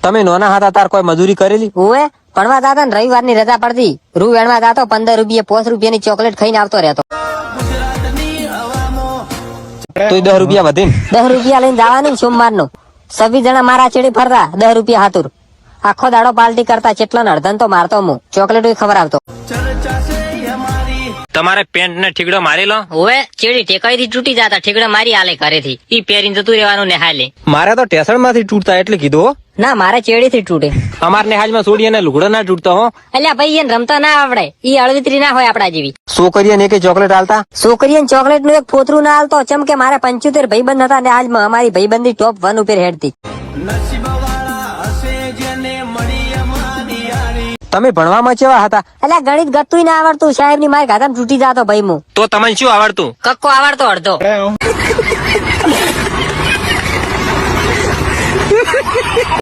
તમે નોના હતા તાર કોઈ મજૂરી કરેલી? ઓએ ભણવા જાતા ને રવિવાર ની રજા પડતી, રૂ વેણવા જાતો, 15 રૂપિયા 5 રૂપિયાની ચોકલેટ ખાઈને આવતો રહેતો. તો 10 રૂપિયા વધીને 10 રૂપિયા લઈને જવાનું સોમવાર નું. 26 જણા મારા ચેડી ફરતા 10 રૂપિયા હાતુર. આખો દાડો પાર્ટી કરતા, ચેટલા અડધન તો મારતો હું, ચોકલેટ ખવડાવતો. તમારે પેન્ટ ને ઠીકડો મારેલો? ઓએ ચેડી ટેકાઈ થી તૂટી જતા, ઠીકડા મારી આલે ઘરેથી. ઈ પહેરીને જતું રહેવાનું નેહાલે. મારે તો ટેસણ માંથી તૂટતા એટલે કીધું હો. ના મારે ચેડી થી તૂટે. અમાર નેહાજ માં છોડી અને લુગડો ના તૂટતો હો. અલ્યા ભાઈ એને રમતા ના આવડે, ઈ અળવિતરી ના હોય આપડા જેવી. છોકરીઓને એક ચોકલેટ આલતા? છોકરીઓને ચોકલેટ નું એક ફોતરું ના હાલતો, ચમ કે મારે 75 ભાઈબંધ હતા ને હાલમાં અમારી ભાઈબંધી ટોપ 1 ઉપર હેડતી. તમે ભણવામાં કેવા હતા? અલ્યા ગણિત ગતું ના આવડતું, સાહેબ ની મારી ગાધામાં તૂટી જાતો ભાઈ હું. તો તમને શું આવડતું? કક્કો આવડતો અડધો.